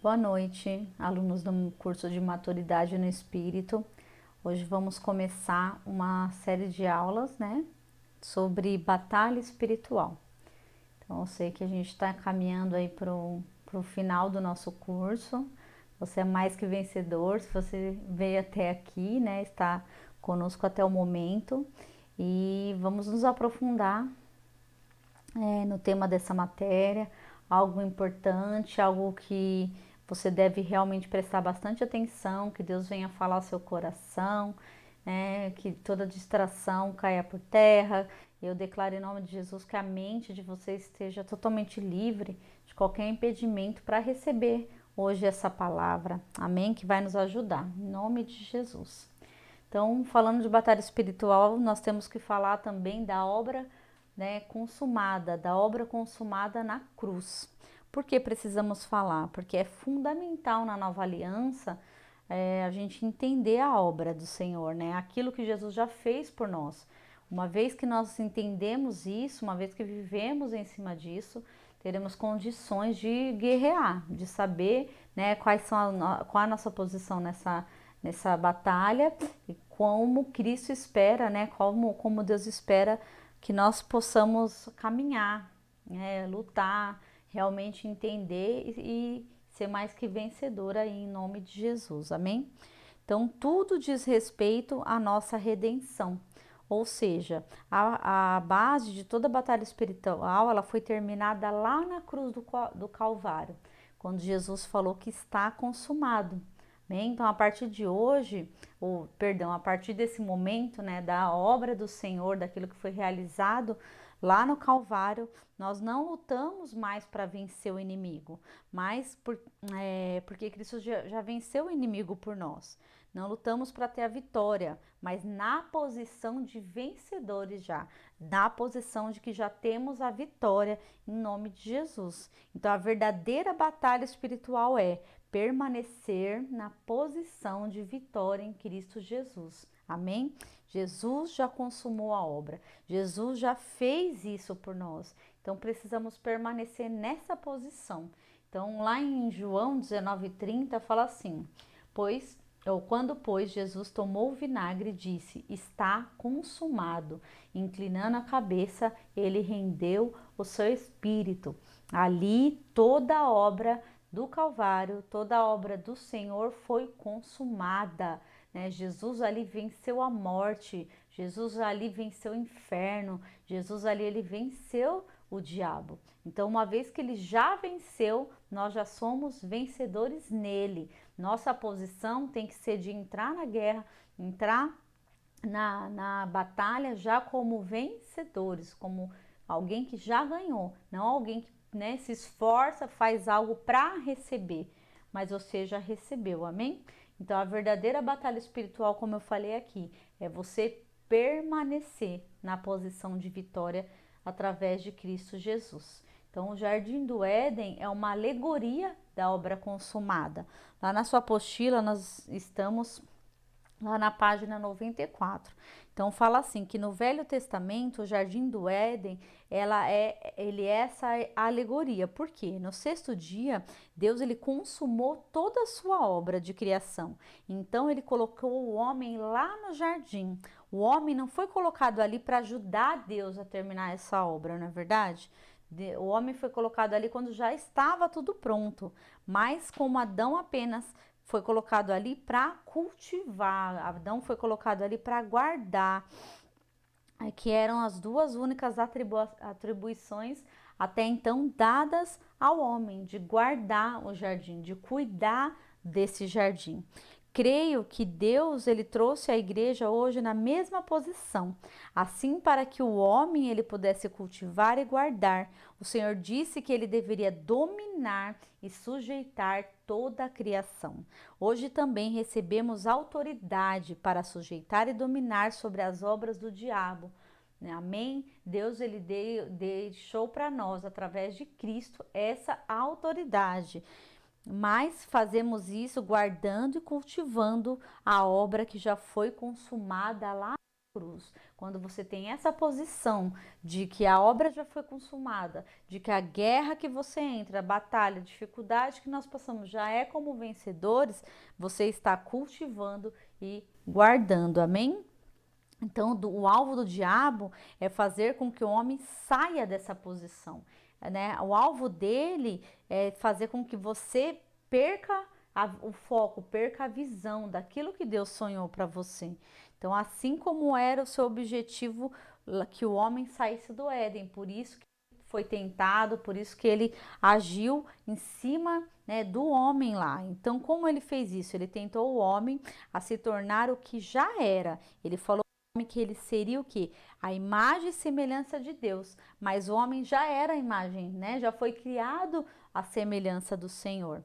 Boa noite, alunos do curso de Maturidade no Espírito. Hoje vamos começar uma série de aulas, sobre batalha espiritual. Então, eu sei que a gente está caminhando aí para o final do nosso curso. Você é mais que vencedor, se você veio até aqui, está conosco até o momento. E vamos nos aprofundar no tema dessa matéria, algo importante, algo que você deve realmente prestar bastante atenção, que Deus venha falar ao seu coração, que toda distração caia por terra. Eu declaro em nome de Jesus que a mente de vocês esteja totalmente livre de qualquer impedimento para receber hoje essa palavra, amém? Que vai nos ajudar, em nome de Jesus. Então, falando de batalha espiritual, nós temos que falar também da obra consumada, da obra consumada na cruz. Por que precisamos falar? Porque é fundamental na nova aliança a gente entender a obra do Senhor, aquilo que Jesus já fez por nós. Uma vez que nós entendemos isso, uma vez que vivemos em cima disso, teremos condições de guerrear, de saber qual a nossa posição nessa batalha e como Cristo espera, como Deus espera que nós possamos caminhar, lutar, realmente entender e ser mais que vencedora em nome de Jesus, amém? Então, tudo diz respeito à nossa redenção, ou seja, a base de toda a batalha espiritual, ela foi terminada lá na cruz do Calvário, quando Jesus falou que está consumado. Bem, então, a partir de hoje, a partir desse momento, da obra do Senhor, daquilo que foi realizado lá no Calvário, nós não lutamos mais para vencer o inimigo, mas porque Cristo já venceu o inimigo por nós. Não lutamos para ter a vitória, mas na posição de vencedores já, na posição de que já temos a vitória em nome de Jesus. Então, a verdadeira batalha espiritual é permanecer na posição de vitória em Cristo Jesus. Amém? Jesus já consumou a obra. Jesus já fez isso por nós. Então precisamos permanecer nessa posição. Então lá em João 19:30 fala assim: Pois Jesus tomou o vinagre e disse: está consumado. Inclinando a cabeça, ele rendeu o seu espírito. Ali toda a obra do Calvário, toda a obra do Senhor foi consumada. Jesus ali venceu a morte, Jesus ali venceu o inferno, Jesus ali ele venceu o diabo. Então, uma vez que ele já venceu, nós já somos vencedores nele. Nossa posição tem que ser de entrar na guerra, entrar na batalha já como vencedores, como alguém que já ganhou, não alguém que se esforça, faz algo para receber, mas você já recebeu, amém? Então a verdadeira batalha espiritual, como eu falei aqui, é você permanecer na posição de vitória através de Cristo Jesus. Então, o Jardim do Éden é uma alegoria da obra consumada. Lá na sua apostila, nós estamos lá na página 94. Então fala assim que no Velho Testamento o Jardim do Éden, ele é essa alegoria. Por quê? No sexto dia, Deus ele consumou toda a sua obra de criação. Então ele colocou o homem lá no jardim. O homem não foi colocado ali para ajudar Deus a terminar essa obra, não é verdade? O homem foi colocado ali quando já estava tudo pronto, mas como Adão apenas foi colocado ali para cultivar, Adão foi colocado ali para guardar, que eram as duas únicas atribuições até então dadas ao homem, de guardar o jardim, de cuidar desse jardim. Creio que Deus ele trouxe a igreja hoje na mesma posição, assim para que o homem ele pudesse cultivar e guardar. O Senhor disse que ele deveria dominar e sujeitar toda a criação. Hoje também recebemos autoridade para sujeitar e dominar sobre as obras do diabo. Amém? Deus ele deixou para nós através de Cristo essa autoridade. Mas fazemos isso guardando e cultivando a obra que já foi consumada lá cruz, quando você tem essa posição de que a obra já foi consumada, de que a guerra que você entra, a batalha, a dificuldade que nós passamos já é como vencedores, você está cultivando e guardando, amém? Então, o alvo do diabo é fazer com que o homem saia dessa posição, né? O alvo dele é fazer com que você perca o foco, perca a visão daquilo que Deus sonhou para você. Então, assim como era o seu objetivo que o homem saísse do Éden, por isso que foi tentado, por isso que ele agiu em cima, né, do homem lá. Então, como ele fez isso? Ele tentou o homem a se tornar o que já era. Ele falou que ele seria o que? A imagem e semelhança de Deus, mas o homem já era a imagem, né? Já foi criado a semelhança do Senhor.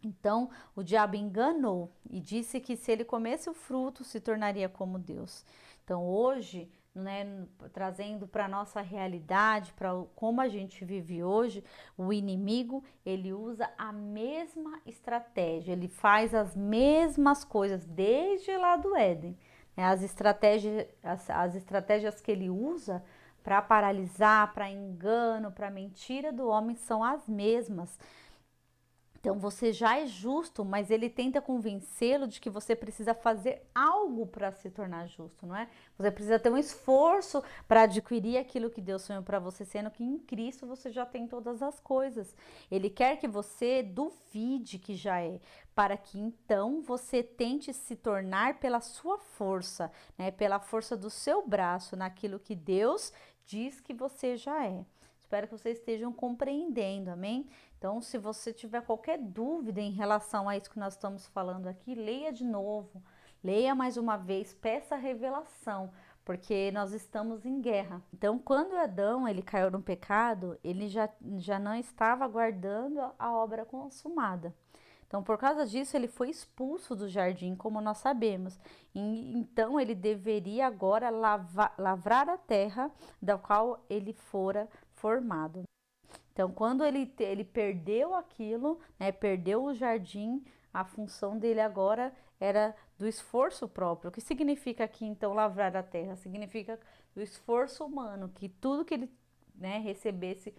Então, o diabo enganou e disse que se ele comesse o fruto, se tornaria como Deus. Então, hoje, né, trazendo para a nossa realidade, para como a gente vive hoje, o inimigo, ele usa a mesma estratégia, ele faz as mesmas coisas desde lá do Éden. As estratégias que ele usa para paralisar, para engano, para mentira do homem são as mesmas. Então você já é justo, mas ele tenta convencê-lo de que você precisa fazer algo para se tornar justo, não é? Você precisa ter um esforço para adquirir aquilo que Deus sonhou para você, sendo que em Cristo você já tem todas as coisas. Ele quer que você duvide que já é, para que então você tente se tornar pela sua força, né? Pela força do seu braço, naquilo que Deus diz que você já é. Espero que vocês estejam compreendendo, amém? Então, se você tiver qualquer dúvida em relação a isso que nós estamos falando aqui, leia de novo, leia mais uma vez, peça revelação, porque nós estamos em guerra. Então, quando Adão ele caiu no pecado, ele já não estava aguardando a obra consumada. Então, por causa disso, ele foi expulso do jardim, como nós sabemos. Então, ele deveria agora lavrar a terra da qual ele fora formado. Então, quando ele perdeu aquilo, né, perdeu o jardim, a função dele agora era do esforço próprio. O que significa aqui, então, lavrar a terra? Significa do esforço humano, que tudo que ele, né, recebesse,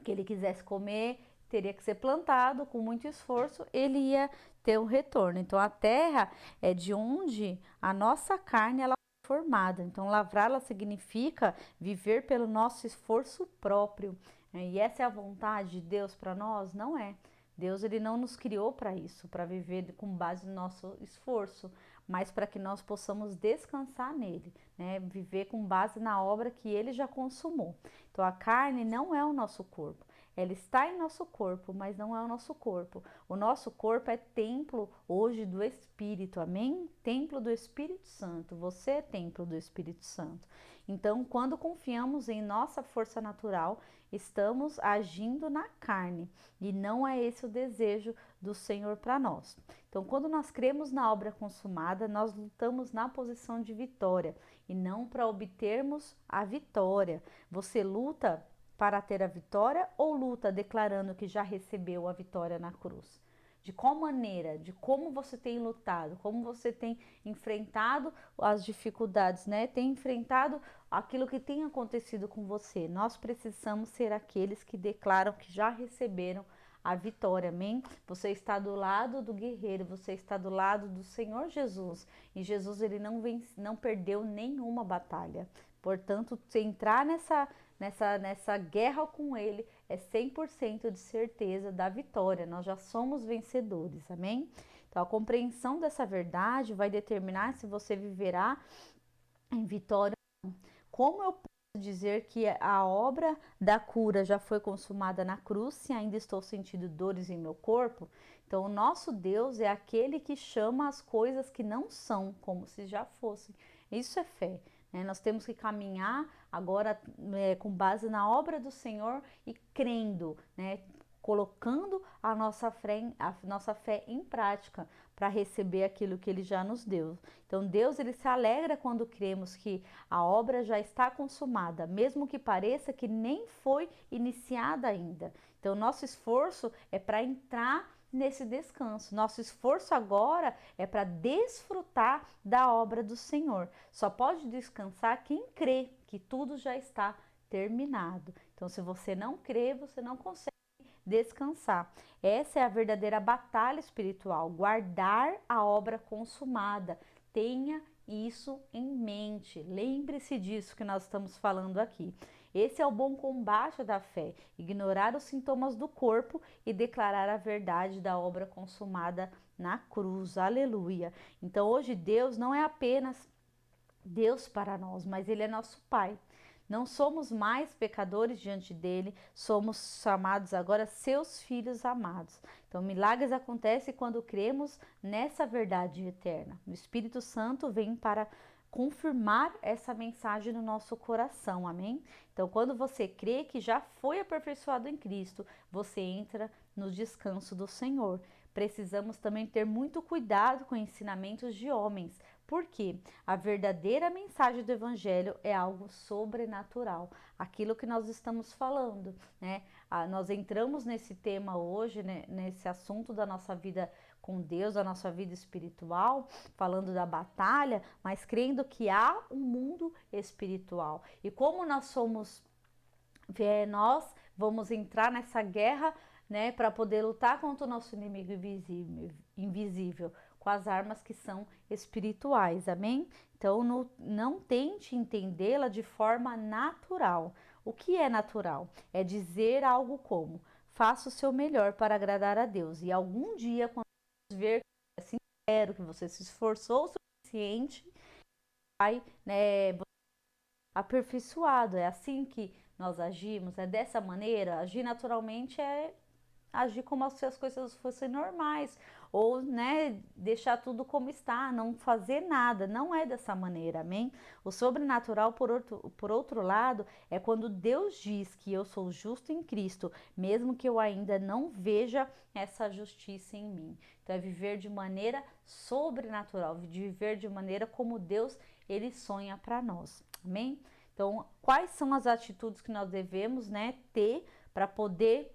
que ele quisesse comer, teria que ser plantado com muito esforço, ele ia ter um retorno. Então, a terra é de onde a nossa carne ela é formada. Então, lavrá-la significa viver pelo nosso esforço próprio. E essa é a vontade de Deus para nós? Não é. Deus ele não nos criou para isso, para viver com base no nosso esforço, mas para que nós possamos descansar nele, né? Viver com base na obra que ele já consumou. Então a carne não é o nosso corpo. Ela está em nosso corpo, mas não é o nosso corpo. O nosso corpo é templo hoje do Espírito, amém? Templo do Espírito Santo. Você é templo do Espírito Santo. Então, quando confiamos em nossa força natural, estamos agindo na carne e não é esse o desejo do Senhor para nós. Então, quando nós cremos na obra consumada, nós lutamos na posição de vitória e não para obtermos a vitória. Você luta para ter a vitória ou luta declarando que já recebeu a vitória na cruz? De qual maneira, de como você tem lutado, como você tem enfrentado as dificuldades, né? Tem enfrentado aquilo que tem acontecido com você. Nós precisamos ser aqueles que declaram que já receberam a vitória, amém? Você está do lado do guerreiro, você está do lado do Senhor Jesus. E Jesus ele não perdeu nenhuma batalha. Portanto, se entrar nessa guerra com ele é 100% de certeza da vitória. Nós já somos vencedores, amém? Então, a compreensão dessa verdade vai determinar se você viverá em vitória ou não. Como eu posso dizer que a obra da cura já foi consumada na cruz se ainda estou sentindo dores em meu corpo? Então, o nosso Deus é aquele que chama as coisas que não são como se já fossem. Isso é fé. Nós temos que caminhar agora com base na obra do Senhor e crendo, né? colocando a nossa fé em prática para receber aquilo que Ele já nos deu. Então Deus, Ele se alegra quando cremos que a obra já está consumada, mesmo que pareça que nem foi iniciada ainda. Então nosso esforço é para entrar nesse descanso. Nosso esforço agora é para desfrutar da obra do Senhor. Só pode descansar quem crê que tudo já está terminado. Então, se você não crê, você não consegue descansar. Essa é a verdadeira batalha espiritual, guardar a obra consumada. Tenha isso em mente. Lembre-se disso que nós estamos falando aqui. Esse é o bom combate da fé, ignorar os sintomas do corpo e declarar a verdade da obra consumada na cruz. Aleluia. Então, hoje Deus não é apenas Deus para nós, mas Ele é nosso Pai. Não somos mais pecadores diante dele, somos chamados agora seus filhos amados. Então, milagres acontecem quando cremos nessa verdade eterna. O Espírito Santo vem para confirmar essa mensagem no nosso coração, amém? Então, quando você crê que já foi aperfeiçoado em Cristo, você entra no descanso do Senhor. Precisamos também ter muito cuidado com ensinamentos de homens, porque a verdadeira mensagem do Evangelho é algo sobrenatural, aquilo que nós estamos falando, né? Nós entramos nesse tema hoje, né, nesse assunto da nossa vida com Deus, da nossa vida espiritual, falando da batalha, mas crendo que há um mundo espiritual. E como nós vamos entrar nessa guerra, né, para poder lutar contra o nosso inimigo invisível, com as armas que são espirituais, amém? Então, não tente entendê-la de forma natural. O que é natural? É dizer algo como: faça o seu melhor para agradar a Deus. E algum dia, quando ver que é sincero, que você se esforçou o suficiente, vai, né, aperfeiçoado. É assim que nós agimos, é dessa maneira. Agir naturalmente é agir como se as coisas fossem normais, ou, né, deixar tudo como está, não fazer nada. Não é dessa maneira, amém? O sobrenatural, por outro lado, é quando Deus diz que eu sou justo em Cristo, mesmo que eu ainda não veja essa justiça em mim. Então, é viver de maneira sobrenatural, de viver de maneira como Deus, Ele sonha para nós, amém? Então, quais são as atitudes que nós devemos, né, ter para poder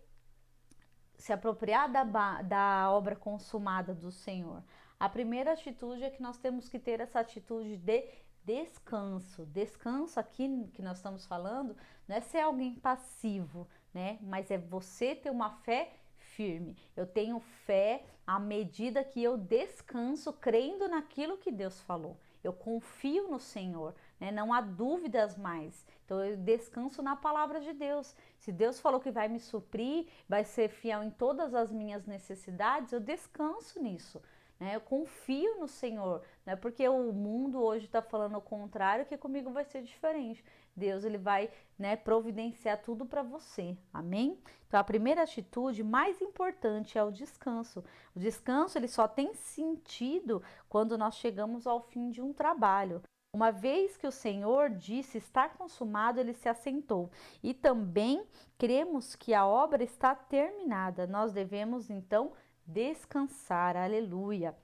se apropriar da obra consumada do Senhor? A primeira atitude é que nós temos que ter essa atitude de descanso. Descanso aqui que nós estamos falando não é ser alguém passivo, né? Mas é você ter uma fé firme. Eu tenho fé à medida que eu descanso crendo naquilo que Deus falou. Eu confio no Senhor, né? Não há dúvidas mais. Então eu descanso na palavra de Deus. Se Deus falou que vai me suprir, vai ser fiel em todas as minhas necessidades, eu descanso nisso. Né? Eu confio no Senhor, não é porque o mundo hoje está falando o contrário que comigo vai ser diferente. Deus, ele vai, né, providenciar tudo para você, amém? Então a primeira atitude mais importante é o descanso. O descanso, ele só tem sentido quando nós chegamos ao fim de um trabalho. Uma vez que o Senhor disse estar consumado, ele se assentou. E também cremos que a obra está terminada. Nós devemos então descansar, aleluia.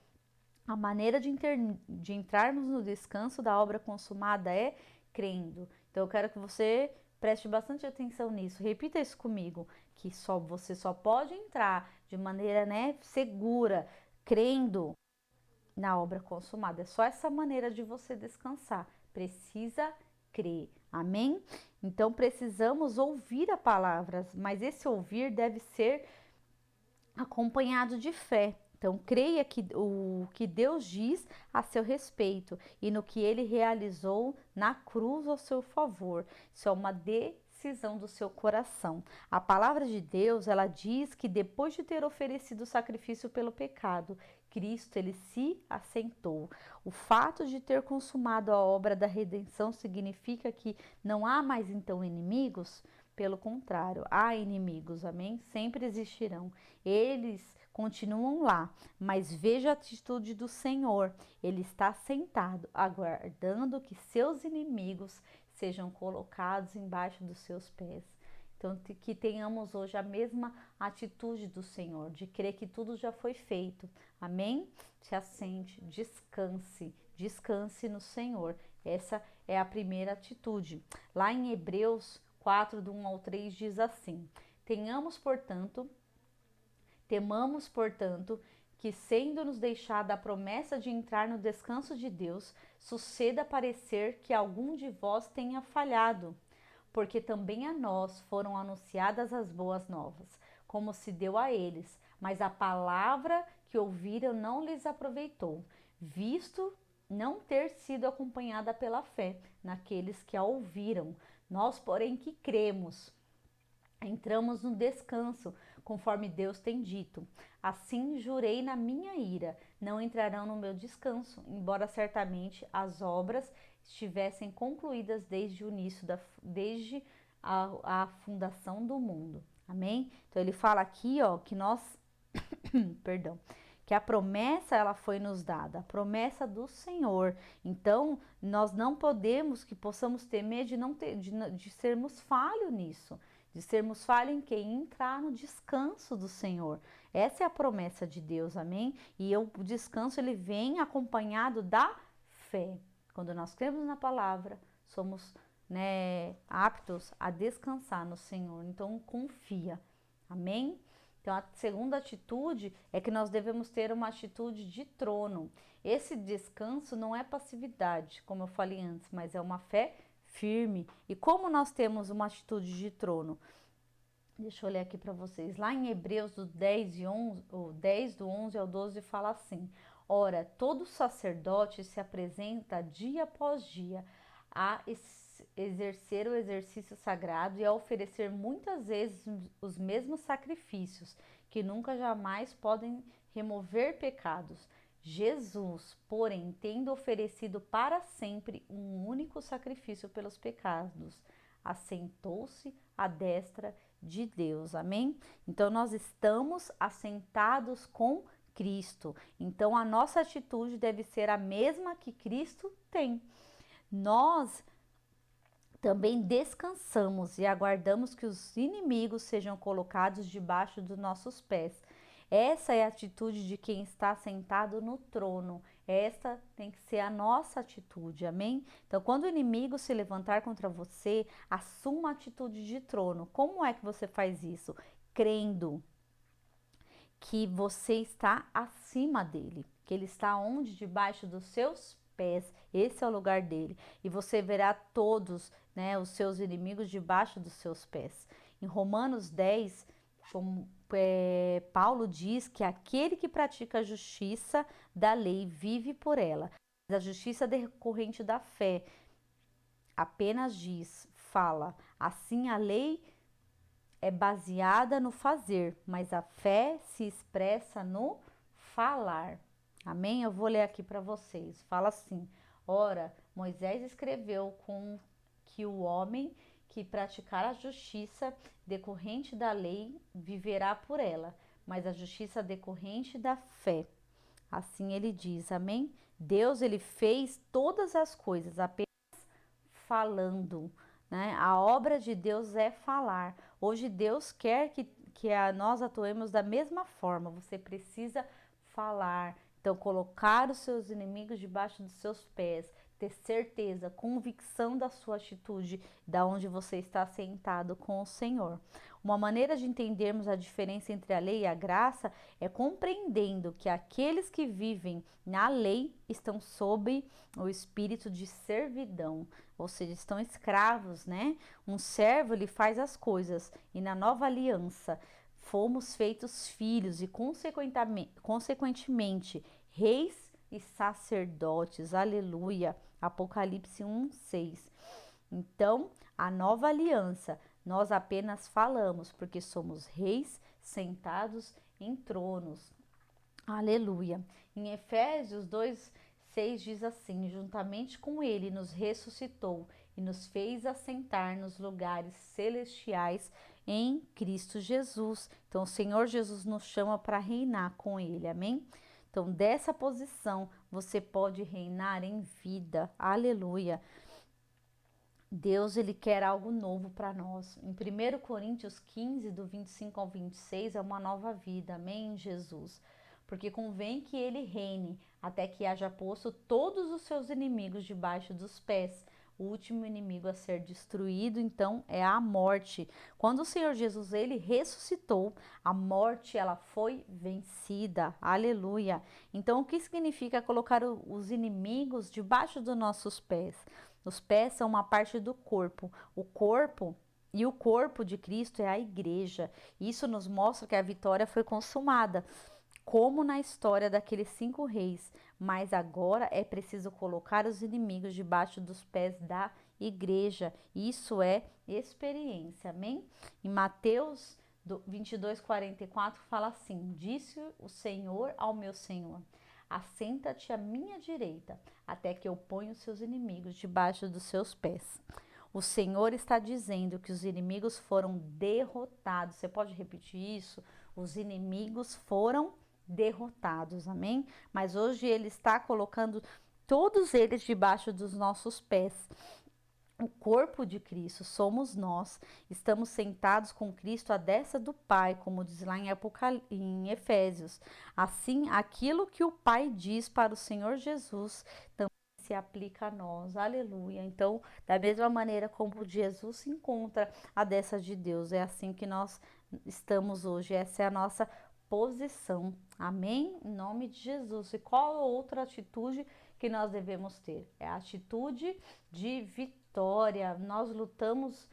A maneira de entrarmos no descanso da obra consumada é crendo. Então eu quero que você preste bastante atenção nisso. Repita isso comigo, que você só pode entrar de maneira, né, segura, crendo na obra consumada. É só essa maneira de você descansar. Precisa crer. Amém? Então precisamos ouvir a palavra, mas esse ouvir deve ser acompanhado de fé. Então, creia que o que Deus diz a seu respeito e no que ele realizou na cruz ao seu favor. Isso é uma decisão do seu coração. A palavra de Deus, ela diz que depois de ter oferecido o sacrifício pelo pecado, Cristo, ele se assentou. O fato de ter consumado a obra da redenção significa que não há mais então inimigos? Pelo contrário, há inimigos, amém? Sempre existirão. Eles continuam lá, mas veja a atitude do Senhor. Ele está sentado, aguardando que seus inimigos sejam colocados embaixo dos seus pés. Então, que tenhamos hoje a mesma atitude do Senhor, de crer que tudo já foi feito. Amém? Se assente, descanse, descanse no Senhor. Essa é a primeira atitude. Lá em Hebreus 4, do 1 ao 3, diz assim: temamos, portanto, que, sendo-nos deixada a promessa de entrar no descanso de Deus, suceda parecer que algum de vós tenha falhado, porque também a nós foram anunciadas as boas novas, como se deu a eles, mas a palavra que ouviram não lhes aproveitou, visto não ter sido acompanhada pela fé naqueles que a ouviram. Nós, porém, que cremos, entramos no descanso, conforme Deus tem dito. Assim jurei na minha ira, não entrarão no meu descanso, embora certamente as obras estivessem concluídas desde o início, desde a fundação do mundo. Amém? Então ele fala aqui, ó, que nós, perdão, que a promessa ela foi nos dada, a promessa do Senhor. Então nós não podemos, que possamos temer de sermos falhos nisso. De sermos falhos em quem? Entrar no descanso do Senhor. Essa é a promessa de Deus, amém? E o descanso ele vem acompanhado da fé. Quando nós cremos na palavra, somos, né, aptos a descansar no Senhor. Então confia, amém? Então a segunda atitude é que nós devemos ter uma atitude de trono. Esse descanso não é passividade, como eu falei antes, mas é uma fé firme. E como nós temos uma atitude de trono? Deixa eu ler aqui para vocês. Lá em Hebreus do 10 e 11, o 10 do 11 ao 12 fala assim: ora, todo sacerdote se apresenta dia após dia a exercer o exercício sagrado e a oferecer muitas vezes os mesmos sacrifícios, que nunca jamais podem remover pecados. Jesus, porém, tendo oferecido para sempre um único sacrifício pelos pecados, assentou-se à destra de Deus. Amém? Então nós estamos assentados com Cristo. Então a nossa atitude deve ser a mesma que Cristo tem. Nós também descansamos e aguardamos que os inimigos sejam colocados debaixo dos nossos pés. Essa é a atitude de quem está sentado no trono. Essa tem que ser a nossa atitude, amém? Então, quando o inimigo se levantar contra você, assuma a atitude de trono. Como é que você faz isso? Crendo que você está acima dele, que ele está onde? Debaixo dos seus pés. Esse é o lugar dele. E você verá todos, né, os seus inimigos debaixo dos seus pés. Em Romanos 10, Paulo diz que aquele que pratica a justiça da lei vive por ela. A justiça decorrente da fé apenas diz, fala, assim a lei é baseada no fazer, mas a fé se expressa no falar. Amém? Eu vou ler aqui para vocês. Fala assim: ora, Moisés escreveu com que o homem que praticar a justiça decorrente da lei viverá por ela, mas a justiça decorrente da fé. Assim ele diz, amém? Deus, ele fez todas as coisas apenas falando, né? A obra de Deus é falar. Hoje Deus quer que nós atuemos da mesma forma. Você precisa falar. Então, colocar os seus inimigos debaixo dos seus pés, ter certeza, convicção da sua atitude, da onde você está sentado com o Senhor. Uma maneira de entendermos a diferença entre a lei e a graça é compreendendo que aqueles que vivem na lei estão sob o espírito de servidão, ou seja, estão escravos, né? Um servo, ele faz as coisas, e na nova aliança fomos feitos filhos e consequentemente reis e sacerdotes. Aleluia. Apocalipse 1:6. Então, a nova aliança, nós apenas falamos porque somos reis sentados em tronos. Aleluia. Em Efésios 2:6 diz assim: juntamente com ele nos ressuscitou e nos fez assentar nos lugares celestiais em Cristo Jesus. Então, o Senhor Jesus nos chama para reinar com ele, amém? Então, dessa posição, você pode reinar em vida. Aleluia. Deus, ele quer algo novo para nós. Em 1 Coríntios 15, do 25 ao 26, é uma nova vida. Amém, Jesus? Porque convém que ele reine até que haja posto todos os seus inimigos debaixo dos pés. O último inimigo a ser destruído, então, é a morte. Quando o Senhor Jesus, ele ressuscitou, a morte, ela foi vencida. Aleluia. Então, o que significa colocar os inimigos debaixo dos nossos pés? Os pés são uma parte do corpo. O corpo de Cristo é a igreja. Isso nos mostra que a vitória foi consumada, como na história daqueles 5 reis. Mas agora é preciso colocar os inimigos debaixo dos pés da igreja. Isso é experiência, amém? Em Mateus 22:44 fala assim: Disse o Senhor ao meu Senhor: Assenta-te à minha direita, até que eu ponha os seus inimigos debaixo dos seus pés. O Senhor está dizendo que os inimigos foram derrotados. Você pode repetir isso? Os inimigos foram derrotados, amém? Mas hoje ele está colocando todos eles debaixo dos nossos pés. O corpo de Cristo somos nós, estamos sentados com Cristo à destra do Pai, como diz lá em Efésios. Assim, aquilo que o Pai diz para o Senhor Jesus também se aplica a nós, aleluia. Então, da mesma maneira como Jesus se encontra à destra de Deus, é assim que nós estamos hoje, essa é a nossa posição, amém? Em nome de Jesus. E qual outra atitude que nós devemos ter? É a atitude de vitória. Nós lutamos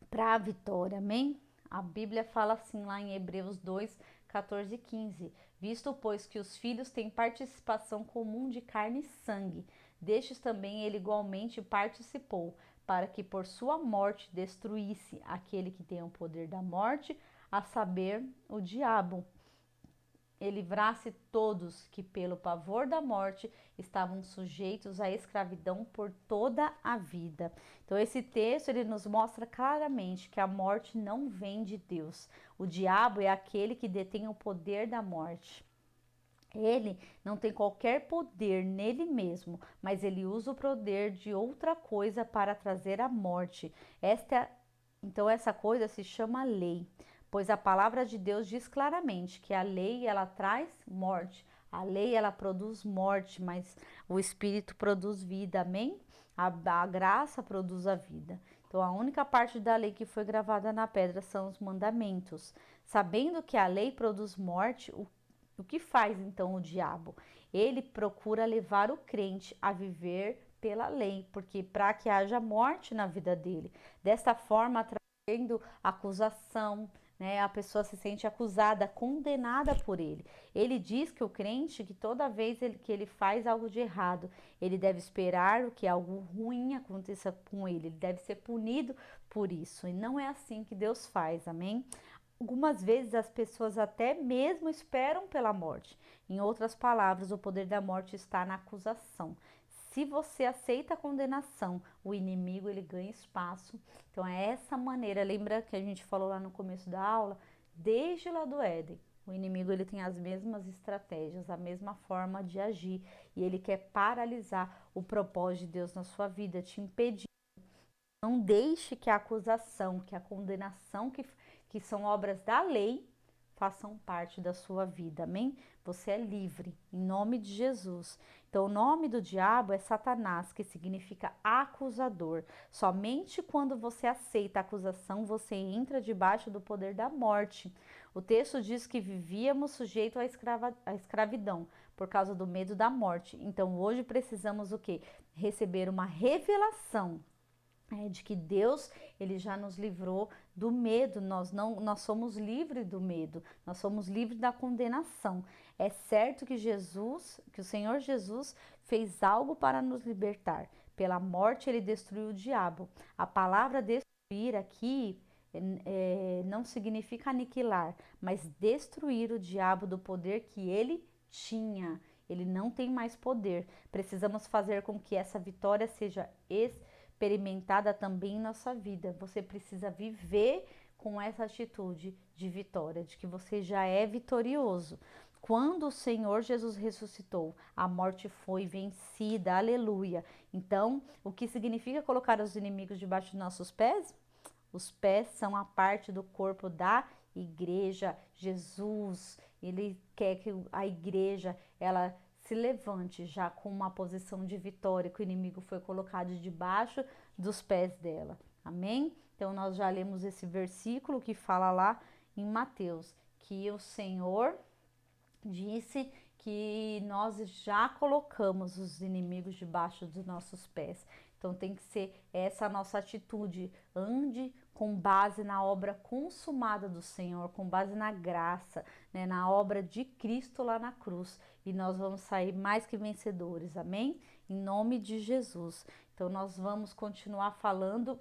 para a vitória, amém? A Bíblia fala assim lá em Hebreus 2, 14 e 15: Visto, pois, que os filhos têm participação comum de carne e sangue, destes também ele igualmente participou, para que por sua morte destruísse aquele que tem o poder da morte, a saber, o diabo, e livrasse todos que, pelo pavor da morte, estavam sujeitos à escravidão por toda a vida. Então, esse texto ele nos mostra claramente que a morte não vem de Deus. O diabo é aquele que detém o poder da morte. Ele não tem qualquer poder nele mesmo, mas ele usa o poder de outra coisa para trazer a morte. Então, essa coisa se chama lei. Pois a palavra de Deus diz claramente que a lei ela traz morte. A lei ela produz morte, mas o Espírito produz vida, amém? A graça produz a vida. Então a única parte da lei que foi gravada na pedra são os mandamentos. Sabendo que a lei produz morte, o que faz então o diabo? Ele procura levar o crente a viver pela lei, porque para que haja morte na vida dele. Desta forma, trazendo acusação, né? A pessoa se sente acusada, condenada por ele. Ele diz que o crente, que toda vez que ele faz algo de errado, ele deve esperar o que algo ruim aconteça com ele. Ele deve ser punido por isso. E não é assim que Deus faz, amém? Algumas vezes as pessoas até mesmo esperam pela morte. Em outras palavras, o poder da morte está na acusação. Se você aceita a condenação, o inimigo ele ganha espaço. Então é essa maneira, lembra que a gente falou lá no começo da aula, desde lá do Éden, o inimigo ele tem as mesmas estratégias, a mesma forma de agir e ele quer paralisar o propósito de Deus na sua vida, te impedir. Não deixe que a acusação, que a condenação, que são obras da lei, façam parte da sua vida, amém? Você é livre, em nome de Jesus. Então, o nome do diabo é Satanás, que significa acusador. Somente quando você aceita a acusação, você entra debaixo do poder da morte. O texto diz que vivíamos sujeito à escravidão, por causa do medo da morte. Então, hoje precisamos o quê? Receber uma revelação de que Deus ele já nos livrou do medo, nós somos livres do medo, nós somos livres da condenação. É certo que o Senhor Jesus fez algo para nos libertar. Pela morte ele destruiu o diabo. A palavra destruir aqui não significa aniquilar, mas destruir o diabo do poder que ele tinha. Ele não tem mais poder. Precisamos fazer com que essa vitória seja experimentada também em nossa vida. Você precisa viver com essa atitude de vitória, de que você já é vitorioso. quando o Senhor Jesus ressuscitou, a morte foi vencida, aleluia. Então, o que significa colocar os inimigos debaixo dos nossos pés? Os pés são a parte do corpo da igreja. Jesus, ele quer que a igreja, ela se levante já com uma posição de vitória, que o inimigo foi colocado debaixo dos pés dela. Amém? Então, nós já lemos esse versículo que fala lá em Mateus, que o Senhor disse que nós já colocamos os inimigos debaixo dos nossos pés. Então tem que ser essa a nossa atitude. Ande com base na obra consumada do Senhor, com base na graça, né, na obra de Cristo lá na cruz. E nós vamos sair mais que vencedores, amém? Em nome de Jesus. Então nós vamos continuar falando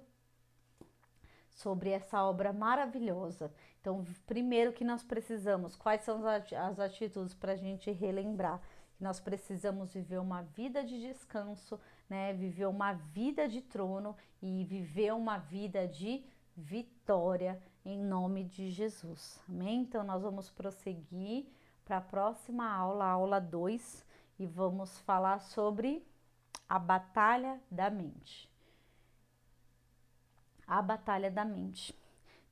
sobre essa obra maravilhosa. Então, primeiro que nós precisamos, quais são as atitudes para a gente relembrar? Que nós precisamos viver uma vida de descanso, né? Viver uma vida de trono e viver uma vida de vitória em nome de Jesus. Amém? Então, nós vamos prosseguir para a próxima aula, a aula 2, e vamos falar sobre a batalha da mente. A batalha da mente.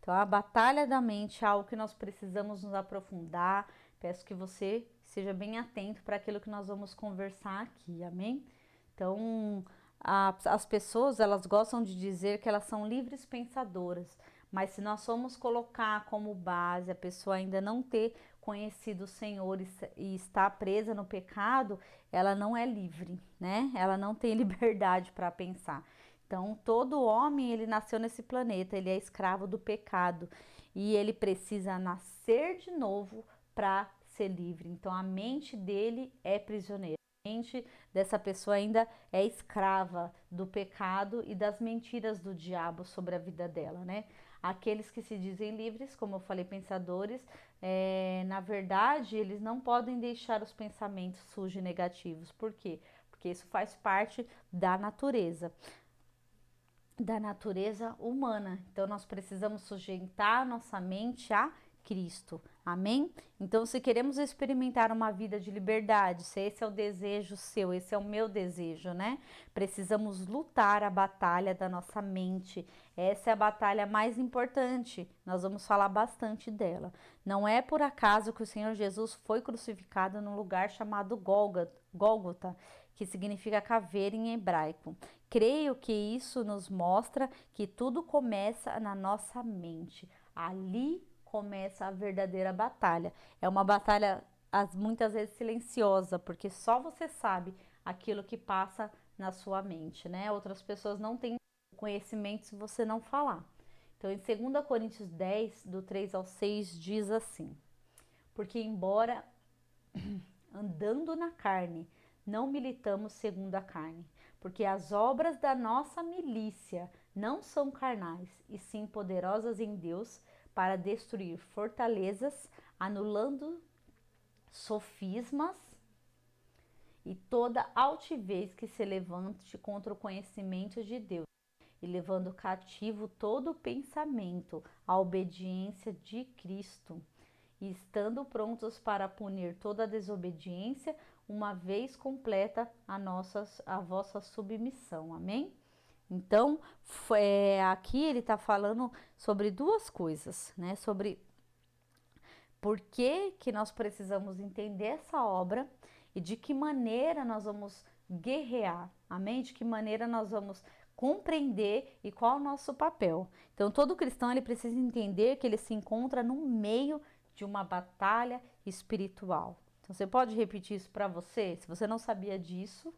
Então, a batalha da mente é algo que nós precisamos nos aprofundar. Peço que você seja bem atento para aquilo que nós vamos conversar aqui, amém? Então, as pessoas, elas gostam de dizer que elas são livres pensadoras, mas se nós formos colocar como base a pessoa ainda não ter conhecido o Senhor e está presa no pecado, ela não é livre, né? Ela não tem liberdade para pensar. Então, todo homem, ele nasceu nesse planeta, ele é escravo do pecado e ele precisa nascer de novo para ser livre. Então, a mente dele é prisioneira. A mente dessa pessoa ainda é escrava do pecado e das mentiras do diabo sobre a vida dela, né? Aqueles que se dizem livres, como eu falei, pensadores, na verdade, eles não podem deixar os pensamentos sujos e negativos. Por quê? Porque isso faz parte da natureza humana. Então nós precisamos sujeitar nossa mente a Cristo. Amém? Então, se queremos experimentar uma vida de liberdade, se esse é o desejo seu, esse é o meu desejo, né? Precisamos lutar a batalha da nossa mente. Essa é a batalha mais importante. Nós vamos falar bastante dela. Não é por acaso que o Senhor Jesus foi crucificado num lugar chamado Gólgota, que significa caveira em hebraico. Creio que isso nos mostra que tudo começa na nossa mente. Ali começa a verdadeira batalha. É uma batalha muitas vezes silenciosa, porque só você sabe aquilo que passa na sua mente, né? Outras pessoas não têm conhecimento se você não falar. Então, em 2 Coríntios 10, do 3 ao 6, diz assim: porque embora andando na carne, não militamos segundo a carne, porque as obras da nossa milícia não são carnais, e sim poderosas em Deus para destruir fortalezas, anulando sofismas e toda altivez que se levante contra o conhecimento de Deus, e levando cativo todo pensamento à obediência de Cristo, e estando prontos para punir toda desobediência, uma vez completa a vossa submissão. Amém? Então, aqui ele está falando sobre duas coisas, né? Sobre por que nós precisamos entender essa obra e de que maneira nós vamos guerrear, amém? De que maneira nós vamos compreender e qual é o nosso papel. Então, todo cristão ele precisa entender que ele se encontra no meio de uma batalha espiritual. Então, você pode repetir isso para você? Se você não sabia disso,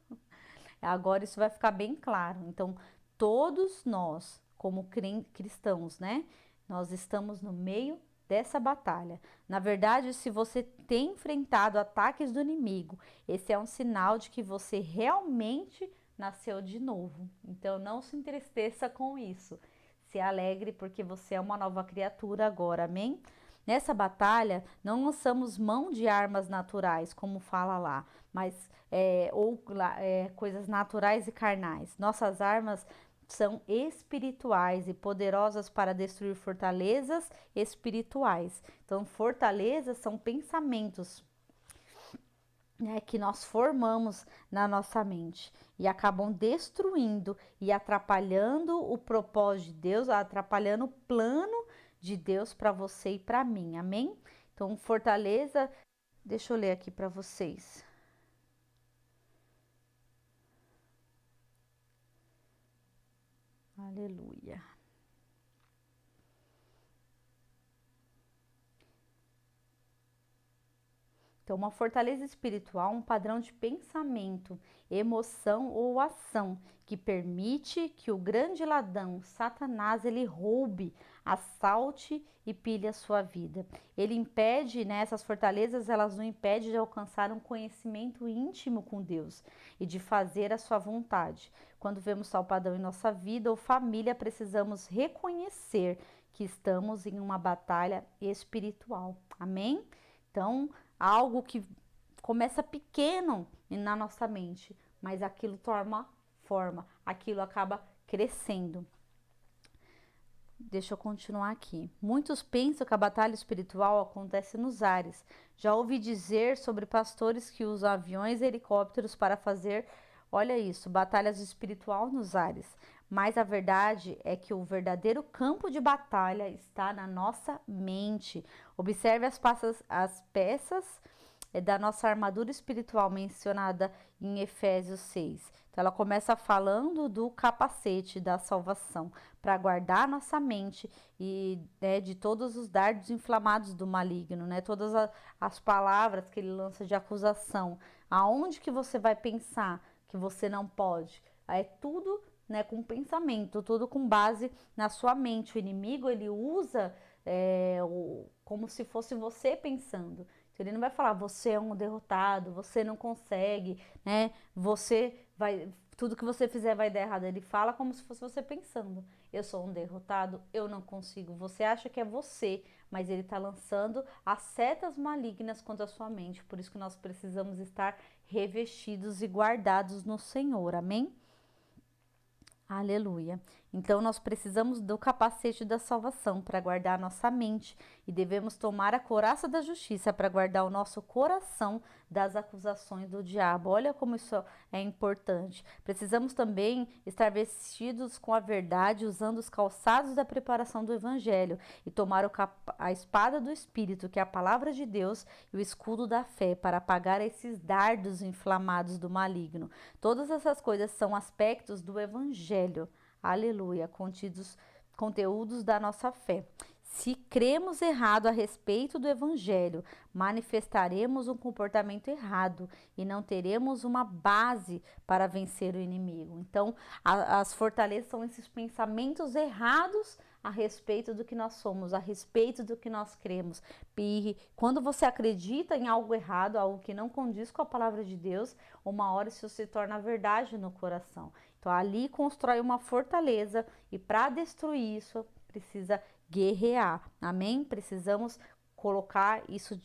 agora isso vai ficar bem claro. Então, todos nós, como cristãos, né? Nós estamos no meio dessa batalha. Na verdade, se você tem enfrentado ataques do inimigo, esse é um sinal de que você realmente nasceu de novo. Então, não se entristeça com isso. Se alegre porque você é uma nova criatura agora, amém? Nessa batalha, não lançamos mão de armas naturais, como fala lá, mas coisas naturais e carnais. Nossas armas são espirituais e poderosas para destruir fortalezas espirituais. Então, fortalezas são pensamentos. né, que nós formamos na nossa mente e acabam destruindo e atrapalhando o propósito de Deus, atrapalhando o plano de Deus para você e para mim, amém? Então, fortaleza, deixa eu ler aqui para vocês. Aleluia. Então, uma fortaleza espiritual, um padrão de pensamento, emoção ou ação que permite que o grande ladrão, Satanás, ele roube, assalte e pilhe a sua vida. Ele impede, né, essas fortalezas, elas não impedem de alcançar um conhecimento íntimo com Deus e de fazer a sua vontade. Quando vemos tal padrão em nossa vida ou família, precisamos reconhecer que estamos em uma batalha espiritual. Amém? Então, algo que começa pequeno na nossa mente, mas aquilo toma forma, aquilo acaba crescendo. Deixa eu continuar aqui. Muitos pensam que a batalha espiritual acontece nos ares. Já ouvi dizer sobre pastores que usam aviões e helicópteros para fazer, olha isso, batalhas espiritual nos ares. Mas a verdade é que o verdadeiro campo de batalha está na nossa mente. Observe as peças da nossa armadura espiritual mencionada em Efésios 6. Então, ela começa falando do capacete da salvação para guardar nossa mente e, né, de todos os dardos inflamados do maligno, né? Todas as palavras que ele lança de acusação. Aonde que você vai pensar que você não pode? É tudo, né, com pensamento, tudo com base na sua mente. O inimigo, ele usa como se fosse você pensando. Ele não vai falar, você é um derrotado, você não consegue, né? Você vai, tudo que você fizer vai dar errado. Ele fala como se fosse você pensando, eu sou um derrotado, eu não consigo. Você acha que é você, mas ele está lançando as setas malignas contra a sua mente. Por isso que nós precisamos estar revestidos e guardados no Senhor. Amém? Aleluia. Então nós precisamos do capacete da salvação para guardar nossa mente e devemos tomar a couraça da justiça para guardar o nosso coração das acusações do diabo. Olha como isso é importante. Precisamos também estar vestidos com a verdade, usando os calçados da preparação do evangelho e tomar a espada do espírito, que é a palavra de Deus, e o escudo da fé para apagar esses dardos inflamados do maligno. Todas essas coisas são aspectos do evangelho, aleluia, conteúdos da nossa fé. Se cremos errado a respeito do evangelho, manifestaremos um comportamento errado e não teremos uma base para vencer o inimigo. Então, as fortalezas são esses pensamentos errados a respeito do que nós somos, a respeito do que nós cremos. E quando você acredita em algo errado, algo que não condiz com a palavra de Deus, uma hora isso se torna verdade no coração. Então ali constrói uma fortaleza e para destruir isso precisa guerrear. Amém? Precisamos colocar isso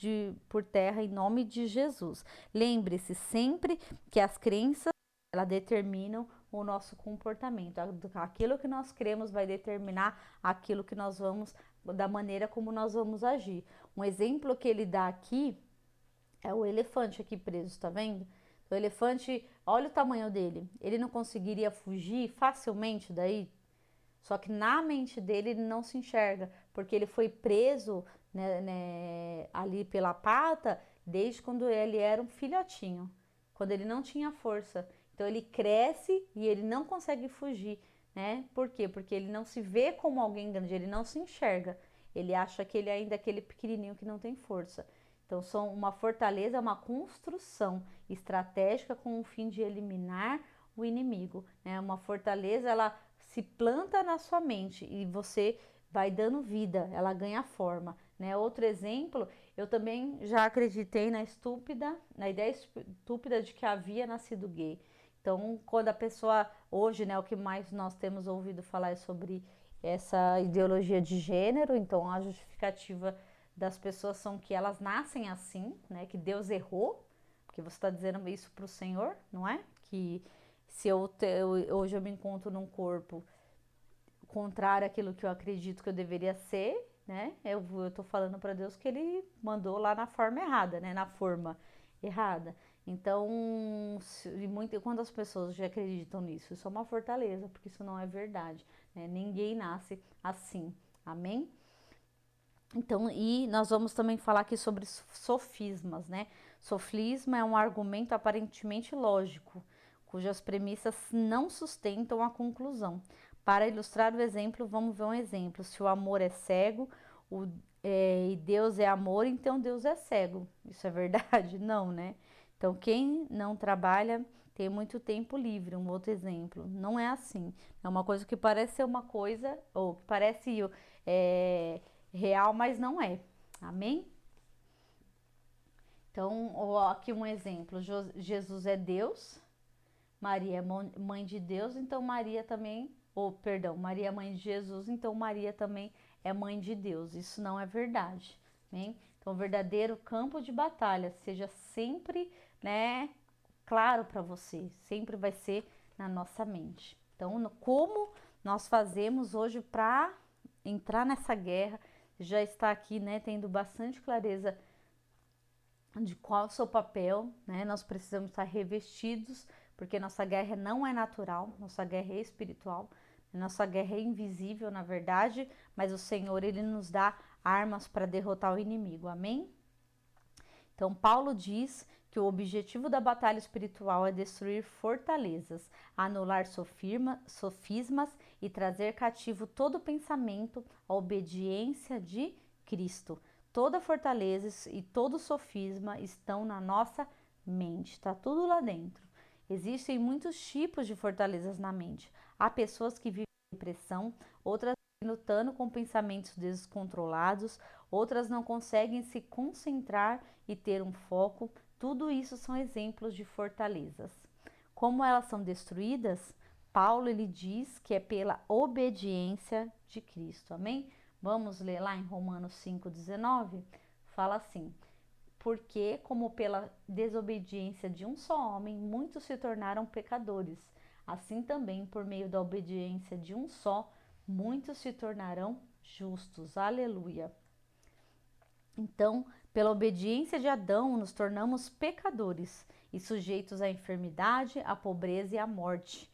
por terra em nome de Jesus. Lembre-se sempre que as crenças elas determinam o nosso comportamento. Aquilo que nós cremos vai determinar aquilo que nós vamos, da maneira como nós vamos agir. Um exemplo que ele dá aqui é o elefante aqui preso, tá vendo? O elefante, olha o tamanho dele. Ele não conseguiria fugir facilmente daí? Só que na mente dele ele não se enxerga, porque ele foi preso, né, ali pela pata desde quando ele era um filhotinho, quando ele não tinha força. Então ele cresce e ele não consegue fugir, né? Por quê? Porque ele não se vê como alguém grande, ele não se enxerga. Ele acha que ele ainda é aquele pequenininho que não tem força. Então, são uma fortaleza, uma construção estratégica com o fim de eliminar o inimigo, né? Uma fortaleza, ela se planta na sua mente e você vai dando vida, ela ganha forma, né? Outro exemplo, eu também já acreditei na ideia estúpida de que havia nascido gay. Então, quando a pessoa hoje, né, o que mais nós temos ouvido falar é sobre essa ideologia de gênero, então a justificativa das pessoas são que elas nascem assim, né? Que Deus errou, porque você está dizendo isso para o Senhor, não é? Que se hoje eu me encontro num corpo contrário àquilo que eu acredito que eu deveria ser, né? Eu tô falando para Deus que Ele mandou lá na forma errada, né? Na forma errada. Então, quando as pessoas já acreditam nisso, isso é uma fortaleza, porque isso não é verdade, né? Ninguém nasce assim, amém? Então, e nós vamos também falar aqui sobre sofismas, né? Sofisma é um argumento aparentemente lógico, cujas premissas não sustentam a conclusão. Para ilustrar o exemplo, vamos ver um exemplo. Se o amor é cego e Deus é amor, então Deus é cego. Isso é verdade? Não, né? Então, quem não trabalha tem muito tempo livre. Um outro exemplo. Não é assim. É uma coisa que parece ser uma coisa, ou que parece real, mas não é. Amém? Então, aqui um exemplo: Jesus é Deus, Maria é mãe de Deus, então Maria também, Maria é mãe de Jesus, então Maria também é mãe de Deus. Isso não é verdade. Amém? Então, o verdadeiro campo de batalha seja sempre, né, claro para você, sempre vai ser na nossa mente. Então, como nós fazemos hoje para entrar nessa guerra? Já está aqui, né, tendo bastante clareza de qual é o seu papel, né? Nós precisamos estar revestidos, porque nossa guerra não é natural, nossa guerra é espiritual, nossa guerra é invisível, na verdade, mas o Senhor, ele nos dá armas para derrotar o inimigo. Amém? Então, Paulo diz que o objetivo da batalha espiritual é destruir fortalezas, anular sofismas e trazer cativo todo pensamento à obediência de Cristo. Toda fortaleza e todo sofisma estão na nossa mente, está tudo lá dentro. Existem muitos tipos de fortalezas na mente. Há pessoas que vivem depressão, outras lutando com pensamentos descontrolados, outras não conseguem se concentrar e ter um foco. Tudo isso são exemplos de fortalezas. Como elas são destruídas? Paulo ele diz que é pela obediência de Cristo. Amém? Vamos ler lá em Romanos 5:19. Fala assim: porque, como pela desobediência de um só homem, muitos se tornaram pecadores, assim também, por meio da obediência de um só, muitos se tornarão justos. Aleluia. Então, pela obediência de Adão, nos tornamos pecadores e sujeitos à enfermidade, à pobreza e à morte.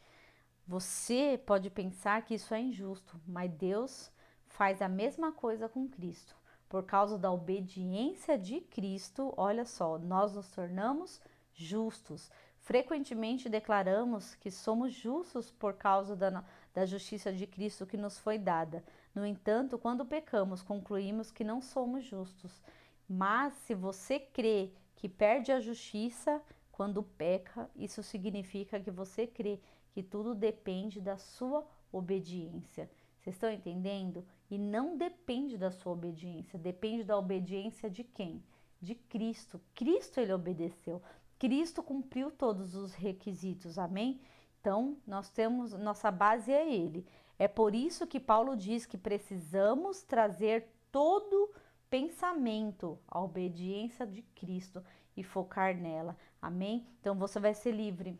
Você pode pensar que isso é injusto, mas Deus faz a mesma coisa com Cristo. Por causa da obediência de Cristo, olha só, nós nos tornamos justos. Frequentemente declaramos que somos justos por causa da justiça de Cristo que nos foi dada. No entanto, quando pecamos, concluímos que não somos justos. Mas se você crê que perde a justiça quando peca, isso significa que você crê que tudo depende da sua obediência. Vocês estão entendendo? E não depende da sua obediência, depende da obediência de quem? De Cristo. Cristo ele obedeceu. Cristo cumpriu todos os requisitos. Amém? Então, nós temos, nossa base é ele. É por isso que Paulo diz que precisamos trazer todo pensamento à obediência de Cristo e focar nela. Amém? Então, você vai ser livre.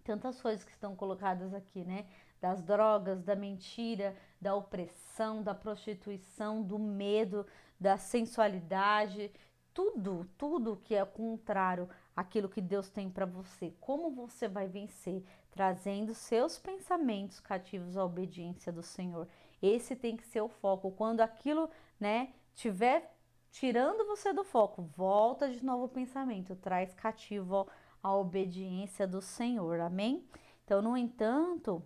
Tantas coisas que estão colocadas aqui, né? Das drogas, da mentira, da opressão, da prostituição, do medo, da sensualidade, tudo que é contrário àquilo que Deus tem para você. Como você vai vencer? Trazendo seus pensamentos cativos à obediência do Senhor. Esse tem que ser o foco. Quando aquilo, né, tiver tirando você do foco, volta de novo o pensamento, traz cativo a obediência do Senhor, amém? Então, no entanto,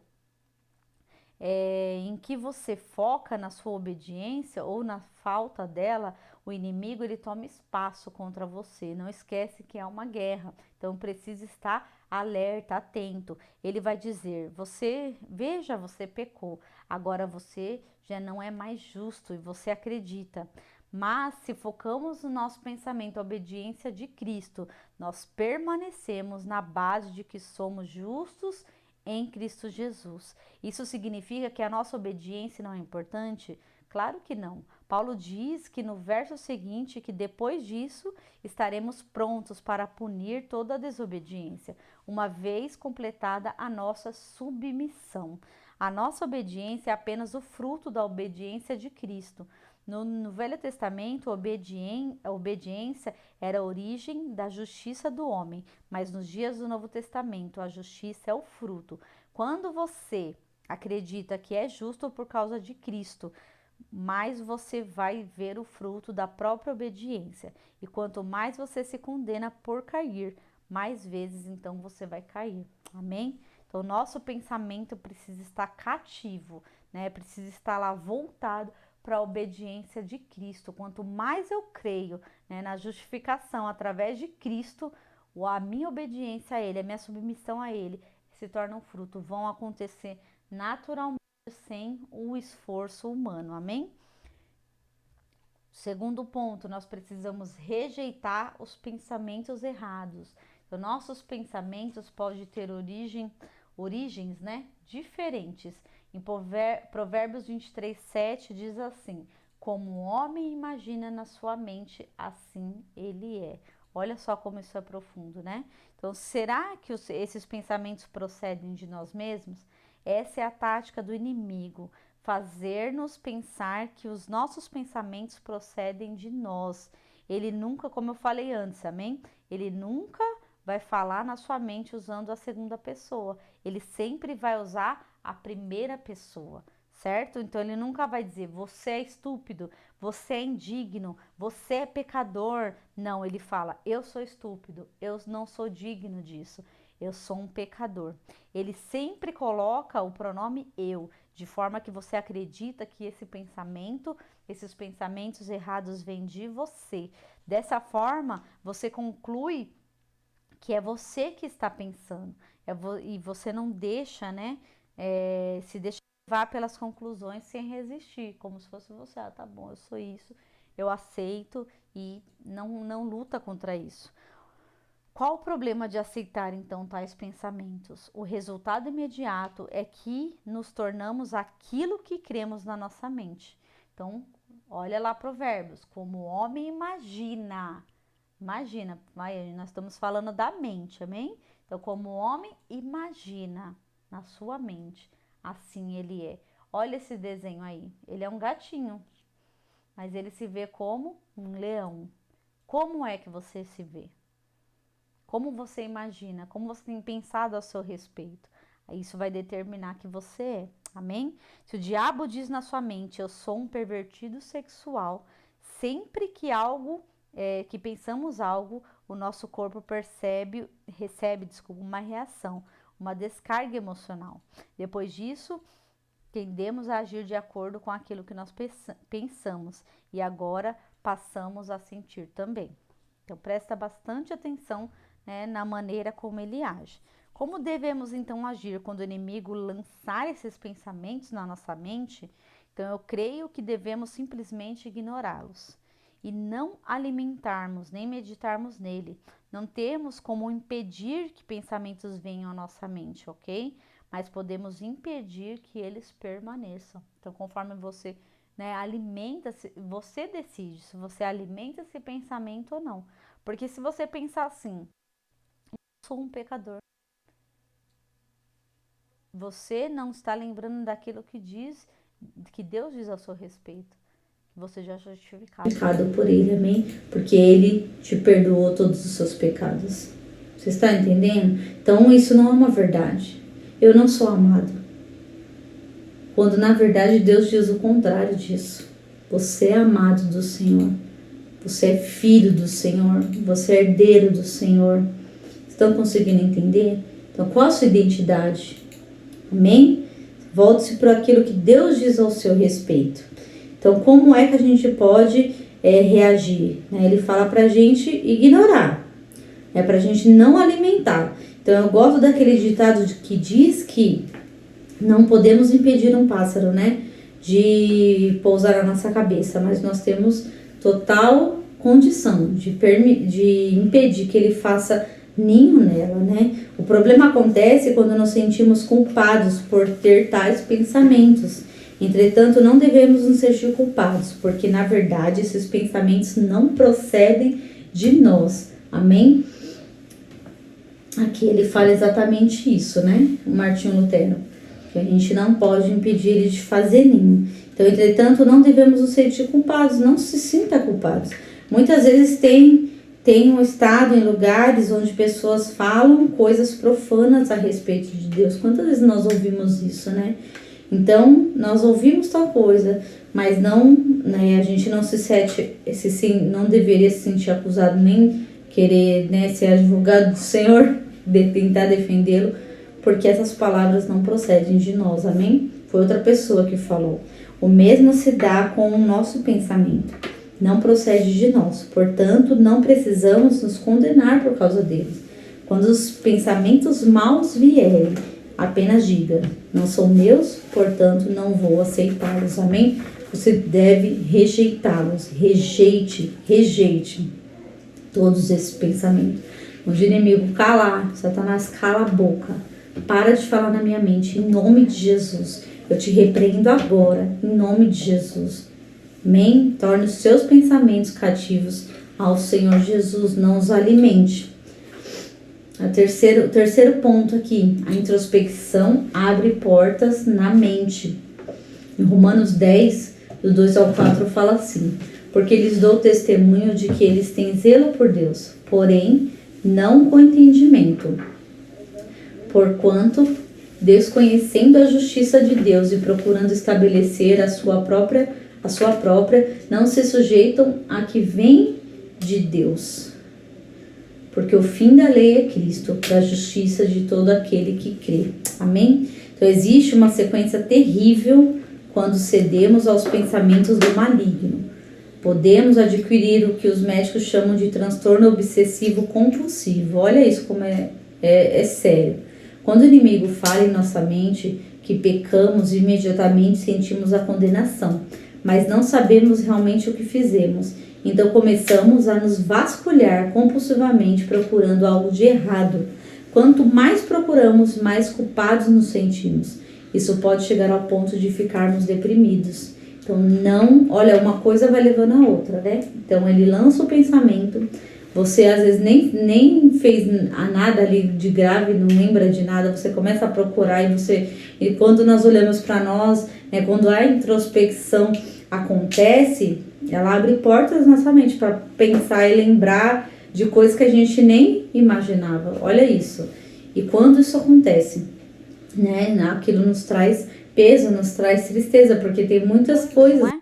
em que você foca na sua obediência ou na falta dela, o inimigo ele toma espaço contra você. Não esquece que é uma guerra, então precisa estar alerta, atento. Ele vai dizer: você pecou, agora você já não é mais justo e você acredita. Mas se focamos no nosso pensamento, a obediência de Cristo, nós permanecemos na base de que somos justos em Cristo Jesus. Isso significa que a nossa obediência não é importante? Claro que não. Paulo diz que no verso seguinte que depois disso estaremos prontos para punir toda a desobediência, uma vez completada a nossa submissão. A nossa obediência é apenas o fruto da obediência de Cristo. No Velho Testamento, a obediência era a origem da justiça do homem, mas nos dias do Novo Testamento, a justiça é o fruto. Quando você acredita que é justo por causa de Cristo, mais você vai ver o fruto da própria obediência. E quanto mais você se condena por cair, mais vezes então você vai cair. Amém? Então, nosso pensamento precisa estar cativo, né? Precisa estar lá voltado para a obediência de Cristo. Quanto mais eu creio, né, na justificação através de Cristo, a minha obediência a Ele, a minha submissão a Ele se torna um fruto, vão acontecer naturalmente sem o esforço humano, amém? Segundo ponto, nós precisamos rejeitar os pensamentos errados. Então, nossos pensamentos podem ter origens, né, diferentes. Em Provérbios 23:7 diz assim: como o homem imagina na sua mente, assim ele é. Olha só como isso é profundo, né? Então, será que esses pensamentos procedem de nós mesmos? Essa é a tática do inimigo, fazer-nos pensar que os nossos pensamentos procedem de nós. Ele nunca, como eu falei antes, amém? Ele nunca vai falar na sua mente usando a segunda pessoa. Ele sempre vai usar a primeira pessoa, certo? Então ele nunca vai dizer você é estúpido, você é indigno, você é pecador. Não, ele fala eu sou estúpido, eu não sou digno disso. Eu sou um pecador. Ele sempre coloca o pronome eu, de forma que você acredita que esses pensamentos errados vêm de você. Dessa forma, você conclui que é você que está pensando. E você não deixa, né, se deixa levar pelas conclusões sem resistir, como se fosse você. Ah, tá bom, eu sou isso, eu aceito e não luta contra isso. Qual o problema de aceitar, então, tais pensamentos? O resultado imediato é que nos tornamos aquilo que cremos na nossa mente. Então, olha lá Provérbios, como o homem imagina. Imagina, nós estamos falando da mente, amém? Então, como o homem imagina na sua mente, assim ele é. Olha esse desenho aí, ele é um gatinho, mas ele se vê como um leão. Como é que você se vê? Como você imagina? Como você tem pensado a seu respeito? Isso vai determinar que você é. Amém? Se o diabo diz na sua mente, eu sou um pervertido sexual, sempre que que pensamos algo, o nosso corpo recebe uma reação, uma descarga emocional. Depois disso, tendemos a agir de acordo com aquilo que nós pensamos e agora passamos a sentir também. Então, presta bastante atenção, né, na maneira como ele age. Como devemos então agir quando o inimigo lançar esses pensamentos na nossa mente? Então, eu creio que devemos simplesmente ignorá-los e não alimentarmos nem meditarmos nele. Não temos como impedir que pensamentos venham à nossa mente, ok? Mas podemos impedir que eles permaneçam. Então, conforme você, né, alimenta-se, você decide se você alimenta esse pensamento ou não. Porque se você pensar assim, eu sou um pecador, você não está lembrando daquilo que Deus diz ao seu respeito, que você já é justificado por ele, amém? Porque ele te perdoou todos os seus pecados. Você está entendendo? Então isso não é uma verdade. Eu não sou amado. Quando na verdade Deus diz o contrário disso. Você é amado do Senhor. Você é filho do Senhor. Você é herdeiro do Senhor. Estão conseguindo entender? Então, qual a sua identidade? Amém? Volte-se para aquilo que Deus diz ao seu respeito. Então, como é que a gente pode reagir? Ele fala para a gente ignorar. É para a gente não alimentar. Então, eu gosto daquele ditado que diz que não podemos impedir um pássaro, né, de pousar na nossa cabeça, mas nós temos total condição de impedir que ele faça ninho nela, né? O problema acontece quando nos sentimos culpados por ter tais pensamentos. Entretanto, não devemos nos sentir culpados, porque na verdade esses pensamentos não procedem de nós. Amém? Aqui ele fala exatamente isso, né? O Martinho Lutero, que a gente não pode impedir ele de fazer ninho. Então, entretanto, não devemos nos sentir culpados, não se sinta culpados. Muitas vezes tenho estado em lugares onde pessoas falam coisas profanas a respeito de Deus. Quantas vezes nós ouvimos isso, né? Então, nós ouvimos tal coisa, mas não, né, a gente não se sente, não deveria se sentir acusado, nem querer, né, ser advogado do Senhor, tentar defendê-lo, porque essas palavras não procedem de nós, amém? Foi outra pessoa que falou. O mesmo se dá com o nosso pensamento, não procede de nós, portanto, não precisamos nos condenar por causa deles. Quando os pensamentos maus vierem, apenas diga, não são meus, portanto não vou aceitá-los, amém? Você deve rejeitá-los, rejeite todos esses pensamentos. O inimigo calar, Satanás, cala a boca, para de falar na minha mente, em nome de Jesus. Eu te repreendo agora, em nome de Jesus. Amém? Torne os seus pensamentos cativos ao Senhor Jesus, não os alimente. O terceiro ponto aqui, a introspecção abre portas na mente. Em Romanos 10, do 2 ao 4, fala assim: porque lhes dou testemunho de que eles têm zelo por Deus, porém não com entendimento. Porquanto, desconhecendo a justiça de Deus e procurando estabelecer a sua própria, não se sujeitam a que vem de Deus. Porque o fim da lei é Cristo, para a justiça de todo aquele que crê. Amém? Então existe uma sequência terrível quando cedemos aos pensamentos do maligno. Podemos adquirir o que os médicos chamam de transtorno obsessivo compulsivo. Olha isso como é sério. Quando o inimigo fala em nossa mente que pecamos, imediatamente sentimos a condenação, mas não sabemos realmente o que fizemos. Então começamos a nos vasculhar compulsivamente procurando algo de errado. Quanto mais procuramos, mais culpados nos sentimos. Isso pode chegar ao ponto de ficarmos deprimidos. Então olha, uma coisa vai levando a outra, né? Então ele lança o pensamento, você às vezes nem fez nada ali de grave, não lembra de nada, você começa a procurar e quando nós olhamos para nós, né, quando a introspecção acontece, ela abre portas na nossa mente para pensar e lembrar de coisas que a gente nem imaginava. Olha isso. E quando isso acontece, né, aquilo nos traz peso, nos traz tristeza, porque tem muitas coisas. Não é?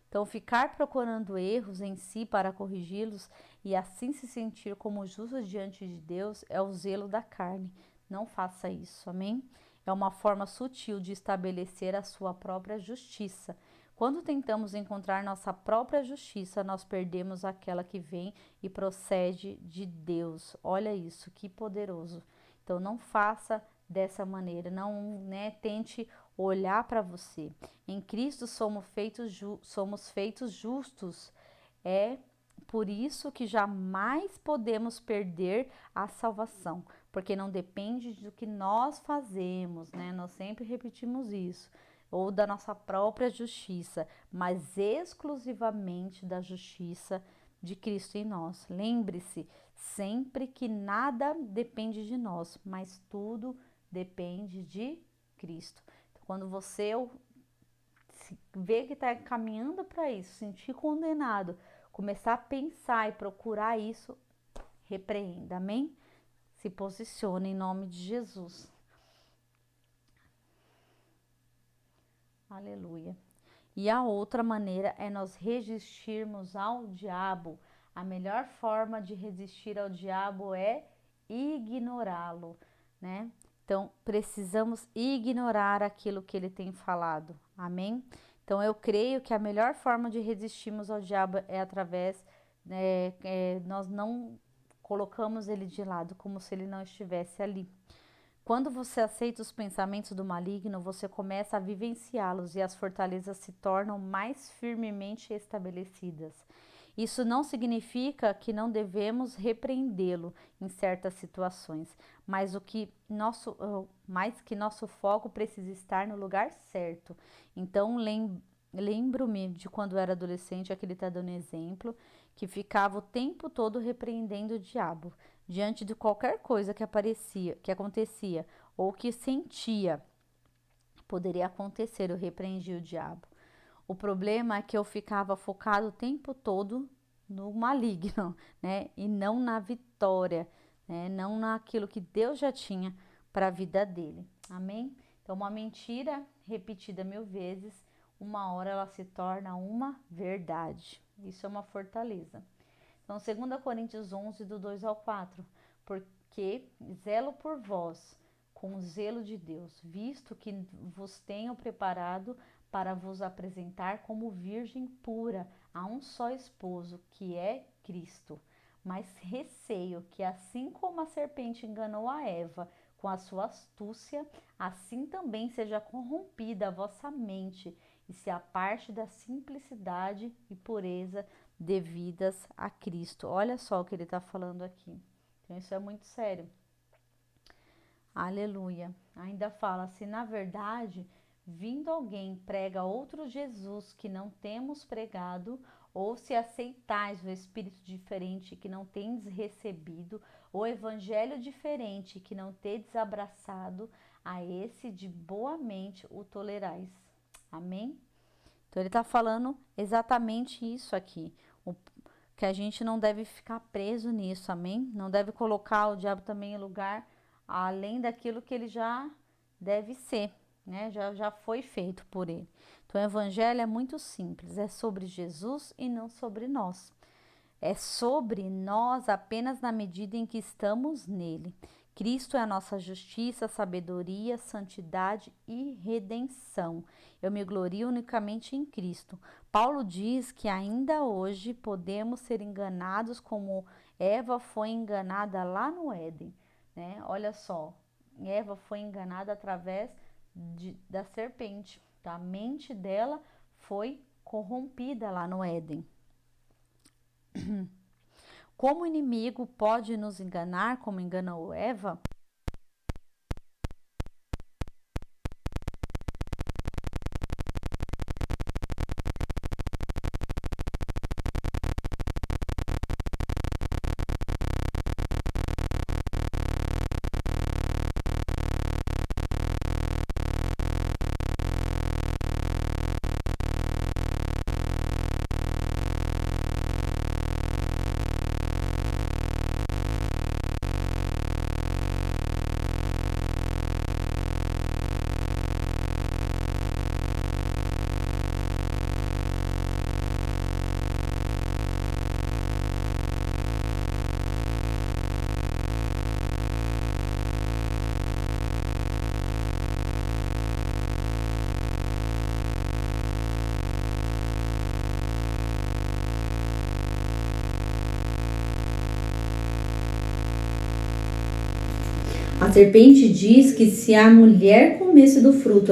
Então, ficar procurando erros em si para corrigi-los e assim se sentir como justo diante de Deus é o zelo da carne. Não faça isso, amém? É uma forma sutil de estabelecer a sua própria justiça. Quando tentamos encontrar nossa própria justiça, nós perdemos aquela que vem e procede de Deus. Olha isso, que poderoso. Então, não faça dessa maneira, não, né, tente olhar para você. Em Cristo somos feitos justos. É por isso que jamais podemos perder a salvação, porque não depende do que nós fazemos, né? Nós sempre repetimos isso, ou da nossa própria justiça, mas exclusivamente da justiça de Cristo em nós. Lembre-se sempre que nada depende de nós, mas tudo depende de Cristo. Quando você vê que está caminhando para isso, sentir condenado, começar a pensar e procurar isso, repreenda, amém? Se posicione em nome de Jesus. Aleluia. E a outra maneira é nós resistirmos ao diabo. A melhor forma de resistir ao diabo é ignorá-lo, né? Então, precisamos ignorar aquilo que ele tem falado. Amém? Então, eu creio que a melhor forma de resistirmos ao diabo é através, nós não colocamos ele de lado, como se ele não estivesse ali. Quando você aceita os pensamentos do maligno, você começa a vivenciá-los e as fortalezas se tornam mais firmemente estabelecidas. Isso não significa que não devemos repreendê-lo em certas situações, mas que nosso foco precisa estar no lugar certo. Então, lembro-me de quando era adolescente, aqui ele está dando exemplo, que ficava o tempo todo repreendendo o diabo. Diante de qualquer coisa que acontecia ou que sentia, poderia acontecer, eu repreendi o diabo. O problema é que eu ficava focado o tempo todo no maligno, né? E não na vitória, né? Não naquilo que Deus já tinha para a vida dele. Amém? Então, uma mentira repetida 1000 vezes, uma hora ela se torna uma verdade. Isso é uma fortaleza. Então, 2 Coríntios 11, do 2 ao 4. Porque zelo por vós com o zelo de Deus, visto que vos tenho preparado para vos apresentar como virgem pura a um só esposo, que é Cristo. Mas receio que, assim como a serpente enganou a Eva com a sua astúcia, assim também seja corrompida a vossa mente e se aparte da simplicidade e pureza devidas a Cristo. Olha só o que ele está falando aqui. Então, isso é muito sério. Aleluia. Ainda fala, se na verdade, vindo alguém prega outro Jesus que não temos pregado, ou se aceitais o Espírito diferente que não tendes recebido, ou evangelho diferente que não tendes abraçado, a esse de boamente o tolerais. Amém? Então ele está falando exatamente isso aqui, que a gente não deve ficar preso nisso, amém? Não deve colocar o diabo também em lugar além daquilo que ele já deve ser, né? Já foi feito por ele. Então o evangelho é muito simples, é sobre Jesus e não sobre nós. É sobre nós apenas na medida em que estamos nele. Cristo é a nossa justiça, sabedoria, santidade e redenção. Eu me glorio unicamente em Cristo. Paulo diz que ainda hoje podemos ser enganados como Eva foi enganada lá no Éden, né? Olha só, Eva foi enganada através da serpente. Tá? A mente dela foi corrompida lá no Éden. Como o inimigo pode nos enganar, como enganou Eva? A serpente diz que se a mulher comesse do fruto,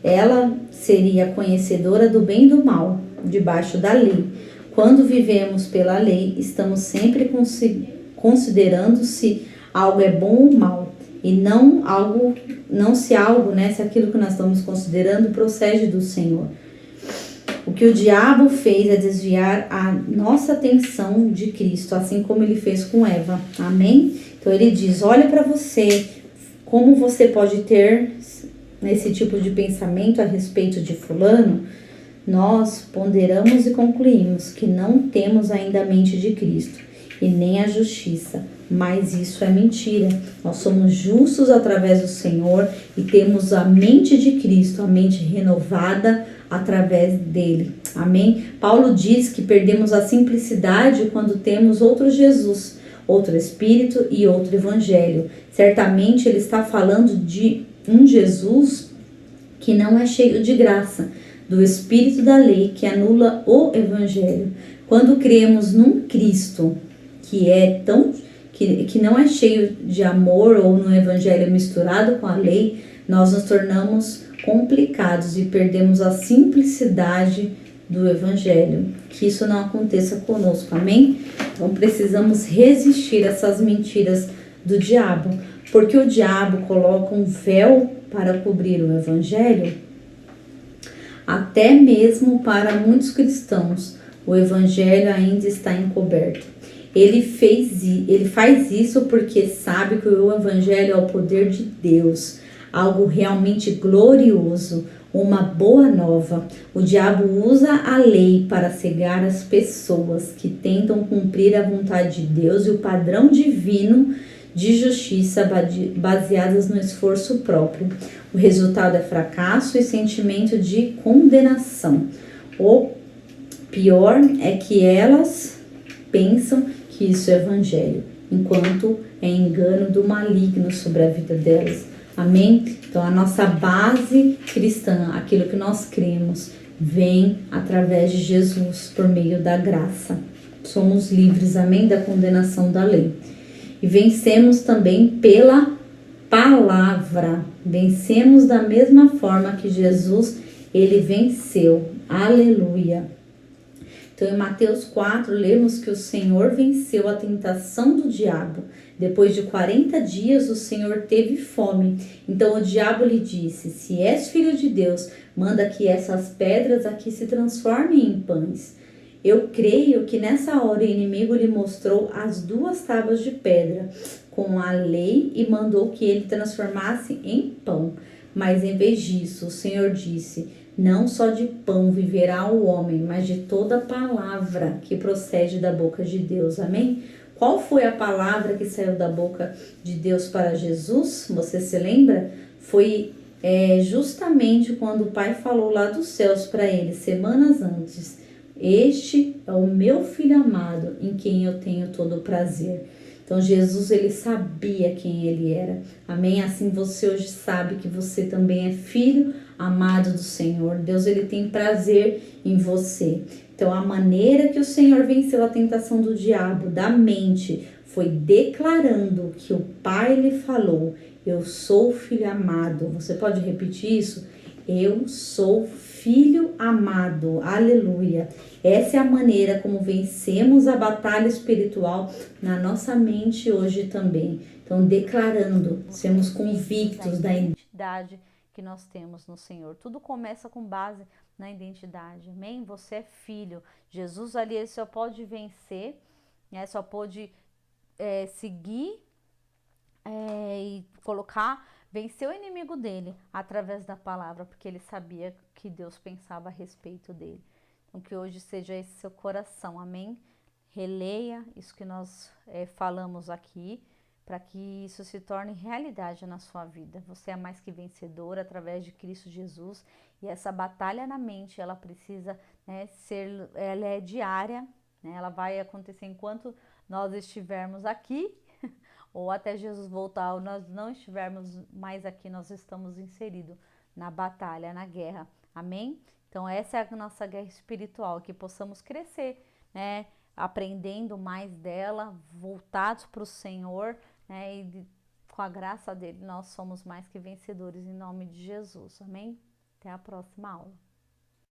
ela seria conhecedora do bem e do mal, debaixo da lei. Quando vivemos pela lei, estamos sempre considerando se algo é bom ou mal, e se aquilo que nós estamos considerando procede do Senhor. O que o diabo fez é desviar a nossa atenção de Cristo, assim como ele fez com Eva. Amém? Então ele diz, olha para você, como você pode ter esse tipo de pensamento a respeito de fulano. Nós ponderamos e concluímos que não temos ainda a mente de Cristo e nem a justiça, mas isso é mentira. Nós somos justos através do Senhor e temos a mente de Cristo, a mente renovada através dele. Amém? Paulo diz que perdemos a simplicidade quando temos outro Jesus, outro Espírito e outro Evangelho. Certamente ele está falando de um Jesus que não é cheio de graça, do Espírito da lei que anula o Evangelho. Quando cremos num Cristo que não é cheio de amor ou no Evangelho misturado com a lei, nós nos tornamos complicados e perdemos a simplicidade do Evangelho. Que isso não aconteça conosco, amém? Então precisamos resistir a essas mentiras do diabo, porque o diabo coloca um véu para cobrir o Evangelho. Até mesmo para muitos cristãos, o Evangelho ainda está encoberto. Ele faz isso porque sabe que o Evangelho é o poder de Deus. algo realmente glorioso, uma boa nova. O diabo usa a lei para cegar as pessoas que tentam cumprir a vontade de Deus e o padrão divino de justiça baseadas no esforço próprio. O resultado é fracasso e sentimento de condenação. O pior é que elas pensam que isso é evangelho, enquanto é engano do maligno sobre a vida delas. Amém? Então a nossa base cristã, aquilo que nós cremos, vem através de Jesus, por meio da graça. Somos livres, amém, da condenação da lei. E vencemos também pela palavra. Vencemos da mesma forma que Jesus, ele venceu. Aleluia. Então, em Mateus 4, lemos que o Senhor venceu a tentação do diabo. Depois de 40 dias, o Senhor teve fome. Então, o diabo lhe disse: se és filho de Deus, manda que essas pedras aqui se transformem em pães. Eu creio que nessa hora o inimigo lhe mostrou as 2 tábuas de pedra com a lei e mandou que ele transformasse em pão. Mas em vez disso, o Senhor disse: não só de pão viverá o homem, mas de toda palavra que procede da boca de Deus. Amém? Qual foi a palavra que saiu da boca de Deus para Jesus? Você se lembra? Foi justamente quando o Pai falou lá dos céus para ele, semanas antes: este é o meu filho amado, em quem eu tenho todo o prazer. Então Jesus, ele sabia quem ele era. Amém? Assim você hoje sabe que você também é filho amado do Senhor. Deus, ele tem prazer em você. Então a maneira que o Senhor venceu a tentação do diabo, da mente, foi declarando que o Pai lhe falou: eu sou filho amado. Você pode repetir isso? Eu sou filho amado. Aleluia. Essa é a maneira como vencemos a batalha espiritual na nossa mente hoje também. Então, declarando, sermos convictos da identidade que nós temos no Senhor. Tudo começa com base na identidade. Amém? Você é filho. Jesus ali, ele só pode vencer, né? Só pode seguir e vencer o inimigo dele através da palavra, porque ele sabia que Deus pensava a respeito dele. Então, que hoje seja esse seu coração, amém? Releia isso que nós falamos aqui, para que isso se torne realidade na sua vida. Você é mais que vencedor através de Cristo Jesus, e essa batalha na mente, ela precisa ela é diária, né? Ela vai acontecer enquanto nós estivermos aqui, ou até Jesus voltar, ou nós não estivermos mais aqui, nós estamos inseridos na batalha, na guerra. Amém? Então essa é a nossa guerra espiritual, que possamos crescer, né? Aprendendo mais dela, voltados para o Senhor, né? E com a graça dele nós somos mais que vencedores em nome de Jesus. Amém? Até a próxima aula.